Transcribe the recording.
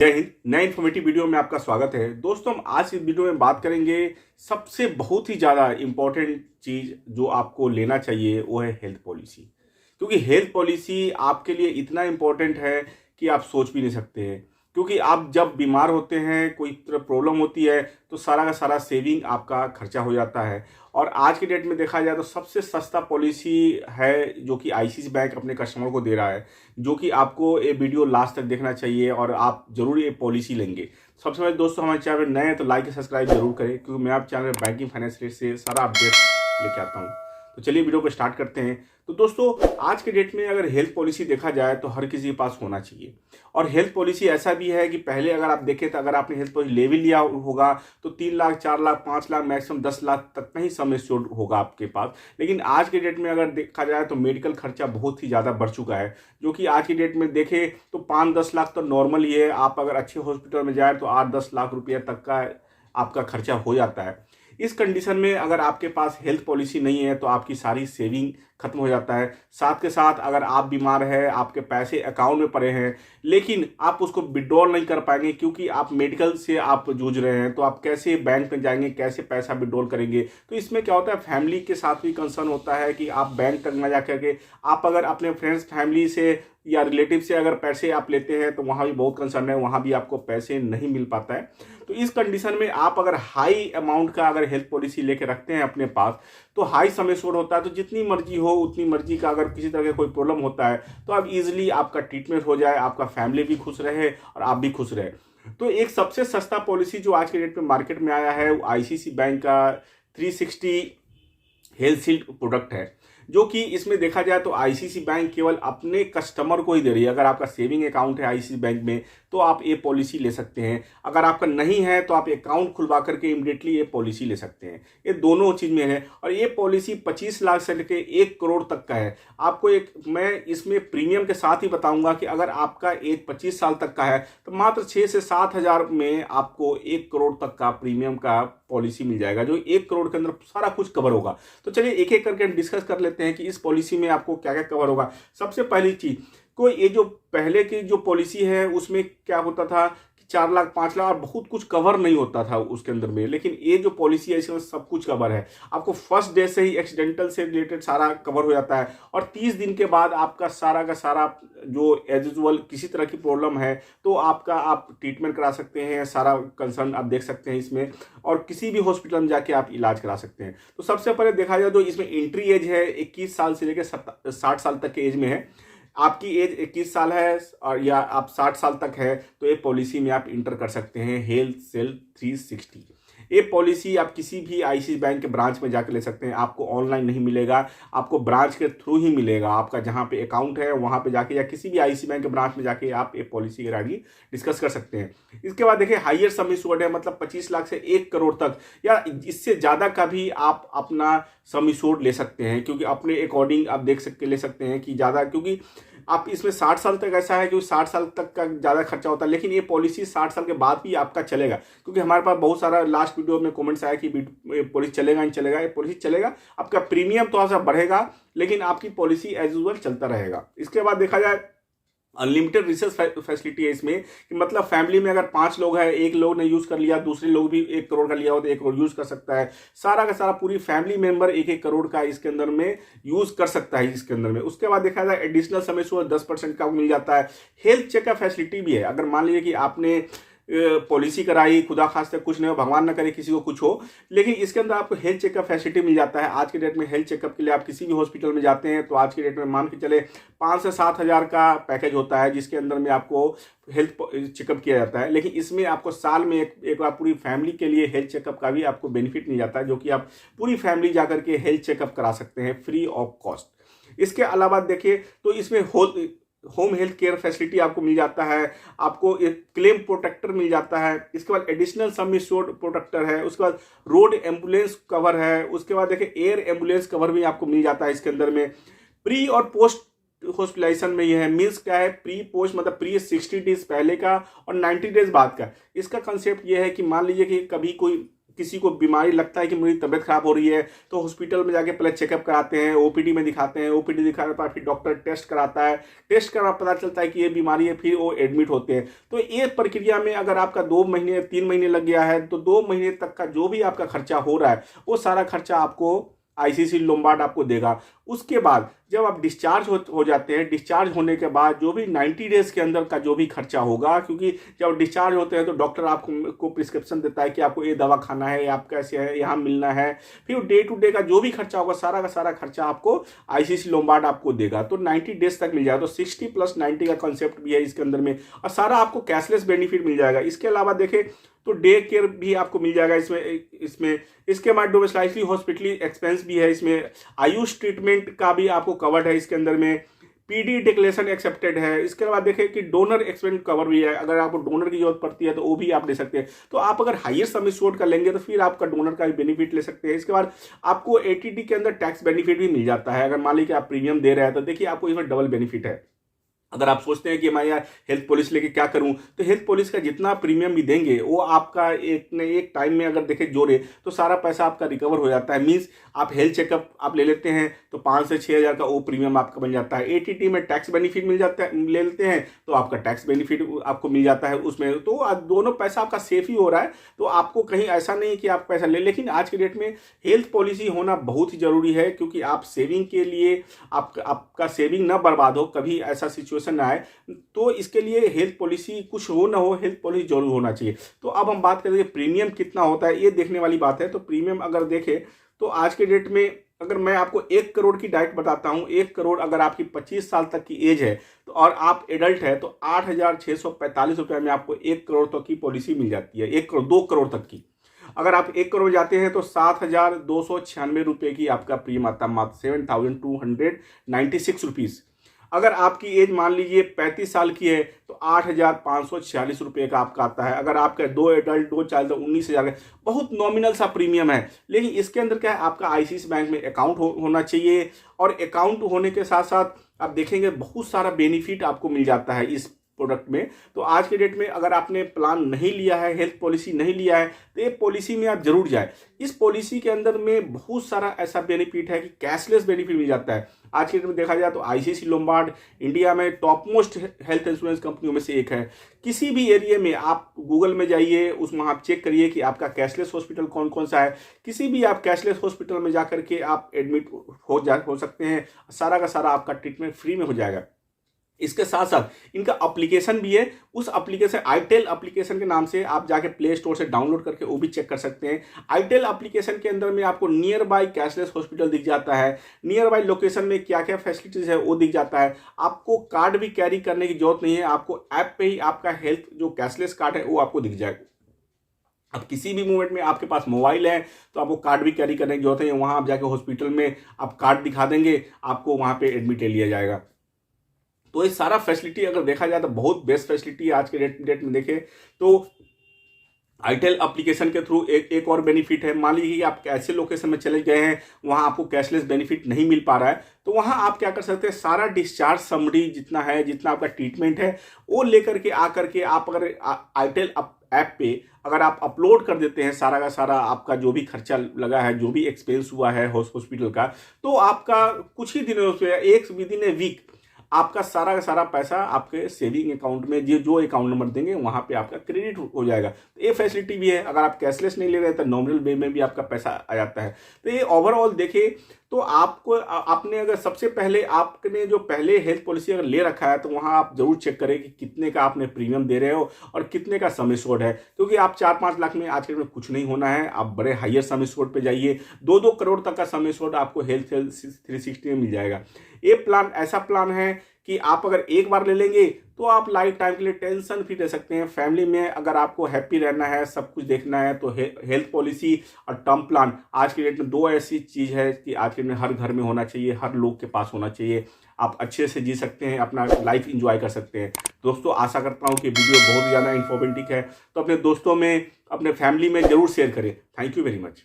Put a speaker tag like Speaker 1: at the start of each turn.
Speaker 1: जय हिंद। नए informative video में आपका स्वागत है। दोस्तों, हम आज इस वीडियो में बात करेंगे सबसे बहुत ही ज़्यादा इम्पोर्टेंट चीज़ जो आपको लेना चाहिए, वो है हेल्थ पॉलिसी। क्योंकि हेल्थ पॉलिसी आपके लिए इतना इम्पोर्टेंट है कि आप सोच भी नहीं सकते हैं। क्योंकि आप जब बीमार होते हैं, कोई प्रॉब्लम होती है, तो सारा का सारा सेविंग आपका खर्चा हो जाता है। और आज के डेट में देखा जाए तो सबसे सस्ता पॉलिसी है जो कि आईसीआईसीआई बैंक अपने कस्टमर को दे रहा है, जो कि आपको ये वीडियो लास्ट तक देखना चाहिए और आप जरूर ये पॉलिसी लेंगे। सबसे पहले दोस्तों, हमारे चैनल में नए हैं तो लाइक और सब्सक्राइब जरूर करें, क्योंकि मैं आप चैनल में बैंकिंग फाइनेंस से सारा अपडेट लेके आता हूँ। तो चलिए वीडियो को स्टार्ट करते हैं। तो दोस्तों, आज के डेट में अगर हेल्थ पॉलिसी देखा जाए तो हर किसी के पास होना चाहिए। और हेल्थ पॉलिसी ऐसा भी है कि पहले अगर आप देखें तो अगर आपने हेल्थ पॉलिसी ले भी लिया होगा तो 3 लाख, 4 लाख, 5 लाख, मैक्सिमम 10 लाख तक का ही सम एश्योर्ड होगा आपके पास। लेकिन आज के डेट में अगर देखा जाए तो मेडिकल खर्चा बहुत ही ज़्यादा बढ़ चुका है, जो कि आज की डेट में देखें तो 5-10 लाख तो नॉर्मल ही है। आप अगर अच्छे हॉस्पिटल में जाए तो 8-10 लाख रुपये तक का आपका खर्चा हो जाता है। इस कंडीशन में अगर आपके पास हेल्थ पॉलिसी नहीं है तो आपकी सारी सेविंग खत्म हो जाता है। साथ के साथ अगर आप बीमार है, आपके पैसे अकाउंट में पड़े हैं, लेकिन आप उसको विड्रॉल नहीं कर पाएंगे क्योंकि आप मेडिकल से आप जूझ रहे हैं, तो आप कैसे बैंक में जाएंगे, कैसे पैसा विड्रॉल करेंगे। तो इसमें क्या होता है, फैमिली के साथ भी कंसर्न होता है कि आप बैंक तक ना जा करके आप अगर अपने फ्रेंड्स, फैमिली से या रिलेटिव से अगर पैसे आप लेते हैं तो वहाँ भी बहुत कंसर्न है, वहाँ भी आपको पैसे नहीं मिल पाता है। तो इस कंडीशन में आप अगर हाई अमाउंट का अगर हेल्थ पॉलिसी लेके रखते हैं अपने पास तो हाई सम एश्योर्ड होता है। तो जितनी मर्जी हो उतनी मर्जी का अगर किसी तरह का कोई प्रॉब्लम होता है तो आप इजीली आपका ट्रीटमेंट हो जाए, आपका फैमिली भी खुश रहे और आप भी खुश रहे। तो एक सबसे सस्ता पॉलिसी जो आज के डेट में मार्केट में आया है वो आईसीआईसीआई बैंक का 360 हेल्थ शील्ड प्रोडक्ट है, जो कि इसमें देखा जाए तो आईसीआईसीआई बैंक केवल अपने कस्टमर को ही दे रही है। अगर आपका सेविंग अकाउंट है आईसीआईसीआई बैंक में तो आप ये पॉलिसी ले सकते हैं। अगर आपका नहीं है तो आप अकाउंट खुलवा करके इमीडिएटली ये पॉलिसी ले सकते हैं। ये दोनों चीज़ में है और ये पॉलिसी 25 लाख से लेकर 1 करोड़ तक का है। आपको मैं इसमें प्रीमियम के साथ ही बताऊंगा कि अगर आपका एज 25 साल तक का है तो मात्र 6 से 7 हज़ार में आपको 1 करोड़ तक का प्रीमियम का पॉलिसी मिल जाएगा, जो 1 करोड़ के अंदर सारा कुछ कवर होगा। तो चलिए एक एक करके डिस्कस कर लेते हैं कि इस पॉलिसी में आपको क्या क्या कवर होगा। सबसे पहली चीज, कोई ये जो पहले की जो पॉलिसी है उसमें क्या होता था कि 4 लाख, 5 लाख और बहुत कुछ कवर नहीं होता था उसके अंदर में, लेकिन ये जो पॉलिसी है इसमें सब कुछ कवर है। आपको फर्स्ट डे से ही एक्सीडेंटल से रिलेटेड सारा कवर हो जाता है और 30 दिन के बाद आपका सारा का सारा जो एज यूजुअल किसी तरह की प्रॉब्लम है तो आपका आप ट्रीटमेंट करा सकते हैं। सारा कंसर्न आप देख सकते हैं इसमें और किसी भी हॉस्पिटल में जाके आप इलाज करा सकते हैं। तो सबसे पहले देखा जाए तो इसमें एंट्री एज है 21 साल से लेकर 60 साल तक के एज में है। आपकी एज 21 साल है और या आप 60 साल तक है तो ये पॉलिसी में आप इंटर कर सकते हैं हेल्थ शील्ड 360। ये पॉलिसी आप किसी भी आईसीआईसीआई बैंक के ब्रांच में जाकर ले सकते हैं। आपको ऑनलाइन नहीं मिलेगा, आपको ब्रांच के थ्रू ही मिलेगा। आपका जहां पे अकाउंट है वहां पे जाके या किसी भी आईसीआईसीआई बैंक के ब्रांच में जाके आप ये पॉलिसी के रिगार्डिंग डिस्कस कर सकते हैं। इसके बाद देखिए हाईयर सम एश्योर्ड है, मतलब 25 लाख से 1 करोड़ तक या इससे ज़्यादा का भी आप अपना सम एश्योर्ड ले सकते हैं, क्योंकि अपने अकॉर्डिंग आप देख सकते ले सकते हैं कि ज़्यादा, क्योंकि आप इसमें 60 साल तक ऐसा है कि 60 साल तक का ज़्यादा खर्चा होता है, लेकिन ये पॉलिसी 60 साल के बाद भी आपका चलेगा। क्योंकि हमारे पास बहुत सारा लास्ट वीडियो में कमेंट्स आया कि पॉलिसी चलेगा नहीं चलेगा। ये पॉलिसी चलेगा, आपका प्रीमियम थोड़ा सा बढ़ेगा लेकिन आपकी पॉलिसी एज यूजुअल चलता रहेगा। इसके बाद देखा जाए अनलिमिटेड रिसर्च फैसिलिटी है इसमें, कि मतलब फैमिली में अगर 5 लोग हैं, एक लोग ने यूज़ कर लिया, दूसरे लोग भी 1 करोड़ का लिया हो तो 1 करोड़ यूज़ कर सकता है। सारा का सारा पूरी फैमिली मेंबर 1-1 करोड़ का इसके अंदर में यूज़ कर सकता है इसके अंदर में। उसके बाद देखा जाए एडिशनल समय 10% का मिल जाता है। हेल्थ चेकअप फैसिलिटी भी है। अगर मान लीजिए कि आपने पॉलिसी कराई, खुदा खास्ते कुछ नहीं हो, भगवान ना करे किसी को कुछ हो, लेकिन इसके अंदर आपको हेल्थ चेकअप फैसिलिटी मिल जाता है। आज के डेट में हेल्थ चेकअप के लिए आप किसी भी हॉस्पिटल में जाते हैं तो आज के डेट में मान के चले 5 से 7 हज़ार का पैकेज होता है, जिसके अंदर में आपको हेल्थ चेकअप किया जाता है। लेकिन इसमें आपको साल में एक बार पूरी फैमिली के लिए हेल्थ चेकअप का भी आपको बेनिफिट मिल जाता है, जो कि आप पूरी फैमिली जाकर के हेल्थ चेकअप करा सकते हैं फ्री ऑफ कॉस्ट। इसके अलावा देखिए तो इसमें होम हेल्थ केयर फैसिलिटी आपको मिल जाता है, आपको एक क्लेम प्रोटेक्टर मिल जाता है। इसके बाद एडिशनल सम एश्योर्ड प्रोटेक्टर है। उसके बाद रोड एम्बुलेंस कवर है। उसके बाद देखिए एयर एम्बुलेंस कवर भी आपको मिल जाता है इसके अंदर में। प्री और पोस्ट हॉस्पिटलाइजेशन में ये है, मीन्स क्या है, प्री पोस्ट मतलब प्री 60 डेज पहले का और 90 डेज बाद का। इसका कंसेप्ट ये है कि मान लीजिए कि कभी कोई किसी को बीमारी लगता है कि मेरी तबीयत खराब हो रही है तो हॉस्पिटल में जाके पहले चेकअप कराते हैं, ओपीडी में दिखाते हैं, ओपीडी दिखाने पर फिर डॉक्टर टेस्ट कराता है, टेस्ट करा पता चलता है कि ये बीमारी है, फिर वो एडमिट होते हैं। तो ये प्रक्रिया में अगर आपका 2 महीने 3 महीने लग गया है तो 2 महीने तक का जो भी आपका खर्चा हो रहा है वो सारा खर्चा आपको आईसीसी लोम्बार्ड आपको देगा। उसके बाद जब आप डिस्चार्ज हो जाते हैं, डिस्चार्ज होने के बाद जो भी 90 डेज के अंदर का जो भी खर्चा होगा, क्योंकि जब डिस्चार्ज होते हैं तो डॉक्टर आपको प्रिस्क्रिप्शन देता है कि आपको ये दवा खाना है, आप कैसे है, यहाँ मिलना है, फिर डे टू डे का जो भी खर्चा होगा सारा का सारा खर्चा आपको आईसीसी लोम्बार्ड आपको देगा। तो 90 डेज तक मिल जाएगा। तो 60+90 का कॉन्सेप्ट भी है इसके अंदर में, और सारा आपको कैशलेस बेनिफिट मिल जाएगा। इसके अलावा देखें तो डे केयर भी आपको मिल जाएगा इसमें इसके बाद डोमेस्टिकली हॉस्पिटल एक्सपेंस भी है, इसमें आयुष ट्रीटमेंट का भी आपको कवर्ड है, इसके अंदर में पीडी डिक्लेरेशन एक्सेप्टेड है। इसके बाद देखें कि डोनर एक्सपेंस कवर भी है, अगर आपको डोनर की जरूरत पड़ती है तो वो भी आप ले सकते हैं। तो आप अगर हाईयर सम एश्योर्ड कर लेंगे तो फिर आपका डोनर का भी बेनिफिट ले सकते हैं। इसके बाद आपको एटीडी के अंदर टैक्स बेनिफिट भी मिल जाता है। अगर मान लीजिए आप प्रीमियम दे रहे हैं तो देखिए आपको इसमें डबल बेनिफिट है। अगर आप सोचते हैं कि मैं यार हेल्थ पॉलिसी लेके क्या करूं, तो हेल्थ पॉलिसी का जितना प्रीमियम भी देंगे वो आपका एक टाइम में अगर देखें जोड़े तो सारा पैसा आपका रिकवर हो जाता है। मींस आप हेल्थ चेकअप आप ले लेते हैं तो 5 से 6 हज़ार का वो प्रीमियम आपका बन जाता है। एटीटी में टैक्स बेनिफिट मिल जाता है, ले लेते हैं तो आपका टैक्स बेनिफिट आपको मिल जाता है उसमें। तो दोनों पैसा आपका सेफ ही हो रहा है। तो आपको कहीं ऐसा नहीं कि आप पैसा ले, लेकिन आज के डेट में हेल्थ पॉलिसी होना बहुत ही जरूरी है, क्योंकि आप सेविंग के लिए आपका सेविंग ना बर्बाद हो, कभी ऐसा सिचुएशन ना आए। तो इसके लिए हेल्थ पॉलिसी कुछ हो ना हो, हेल्थ पॉलिसी जरूर होना चाहिए। तो अब हम बात करेंगे प्रीमियम कितना होता है, ये देखने वाली बात है। तो प्रीमियम अगर देखें तो आज के डेट में अगर मैं आपको 1 करोड़ की डाइट बताता हूं, 1 करोड़ अगर आपकी 25 साल तक की एज है तो और आप एडल्ट है तो 8,645 रुपये में आपको 1 करोड़ तक की पॉलिसी मिल जाती है। 1 करोड़ 2 करोड़ तक की अगर आप 1 करोड़ जाते हैं तो 7,296 रुपये की आपका प्रीमियम आता है, मात्र 7,296 रुपीज़। अगर आपकी एज मान लीजिए 35 साल की है तो 8,546 रुपये का आपका आता है। अगर आपका 2 एडल्ट 2 चाइल्ड तो 19,000 का, बहुत नॉमिनल सा प्रीमियम है। लेकिन इसके अंदर क्या है, आपका आईसीआईसी बैंक में अकाउंट होना चाहिए, और अकाउंट होने के साथ साथ आप देखेंगे बहुत सारा बेनिफिट आपको मिल जाता है इस प्रोडक्ट में। तो आज के डेट में अगर आपने प्लान नहीं लिया है, हेल्थ पॉलिसी नहीं लिया है, तो ये पॉलिसी में आप जरूर जाए। इस पॉलिसी के अंदर में बहुत सारा ऐसा बेनिफिट है कि कैशलेस बेनिफिट मिल जाता है। आज के डेट में देखा जाए तो आईसीआईसी लोम्बार्ड इंडिया में टॉप मोस्ट हेल्थ इंश्योरेंस कंपनियों में से एक है। किसी भी एरिया में आप गूगल में जाइए, उसमें आप चेक करिए कि आपका कैशलेस हॉस्पिटल कौन कौन सा है। किसी भी आप कैशलेस हॉस्पिटल में जा करके आप एडमिट हो सकते हैं, सारा का सारा आपका ट्रीटमेंट फ्री में हो जाएगा। इसके साथ साथ इनका एप्लीकेशन भी है, उस एप्लीकेशन आईटेल एप्लीकेशन के नाम से आप जाके प्ले स्टोर से डाउनलोड करके वो भी चेक कर सकते हैं। आईटेल एप्लीकेशन के अंदर में आपको नियर बाय कैशलेस हॉस्पिटल दिख जाता है, नियर बाय लोकेशन में क्या क्या फैसिलिटीज है वो दिख जाता है। आपको कार्ड भी कैरी करने की जरूरत नहीं है, आपको ऐप पे ही आपका हेल्थ जो कैशलेस कार्ड है वो आपको दिख जाएगा। अब किसी भी मोमेंट में आपके पास मोबाइल है तो आपको कार्ड भी कैरी करने की जरूरत है, वहां आप जाके हॉस्पिटल में आप कार्ड दिखा देंगे, आपको वहां पे एडमिट ले लिया जाएगा। तो ये सारा फैसिलिटी अगर देखा जाए तो बहुत बेस्ट फैसिलिटी है। आज के डेट में देखें तो आईटेल एप्लीकेशन के थ्रू एक और बेनिफिट है। मान लीजिए आप ऐसे लोकेशन में चले गए हैं वहां आपको कैशलेस बेनिफिट नहीं मिल पा रहा है, तो वहां आप क्या कर सकते हैं, सारा डिस्चार्ज समरी जितना है, जितना आपका ट्रीटमेंट है वो लेकर के आकर के आप अगर आईटेल ऐप पे अगर आप अपलोड कर देते हैं सारा का सारा आपका जो भी खर्चा लगा है, जो भी एक्सपेंस हुआ है हॉस्पिटल का, तो आपका कुछ ही दिनों से एक विदिन ए वीक आपका सारा का सारा पैसा आपके सेविंग अकाउंट में जो अकाउंट नंबर देंगे वहां पे आपका क्रेडिट हो जाएगा। तो ये फैसिलिटी भी है। अगर आप कैशलेस नहीं ले रहे तो नॉमिनल वे में भी आपका पैसा आ जाता है। तो ये ओवरऑल देखें तो आपने अगर सबसे पहले आपने जो पहले हेल्थ पॉलिसी अगर ले रखा है तो वहां आप जरूर चेक करें कि कितने का आपने प्रीमियम दे रहे हो और कितने का सम एश्योर्ड है, क्योंकि आप 4-5 लाख में आज के में कुछ नहीं होना है। आप बड़े हाईयर सम एश्योर्ड पे जाइए, 2-2 करोड़ तक का सम एश्योर्ड आपको हेल्थ 360 में मिल जाएगा। ये प्लान ऐसा प्लान है कि आप अगर एक बार ले लेंगे तो आप लाइफ टाइम के लिए टेंशन फ्री रह सकते हैं। फैमिली में अगर आपको हैप्पी रहना है, सब कुछ देखना है, तो हेल्थ पॉलिसी और टर्म प्लान आज के डेट में 2 ऐसी चीज़ है कि आज के डेट में हर घर में होना चाहिए, हर लोग के पास होना चाहिए। आप अच्छे से जी सकते हैं, अपना लाइफ इंजॉय कर सकते हैं। दोस्तों आशा करता हूँ कि वीडियो बहुत ज़्यादा इन्फॉर्मेटिव है, तो अपने दोस्तों में अपने फैमिली में जरूर शेयर करें। Thank you very much.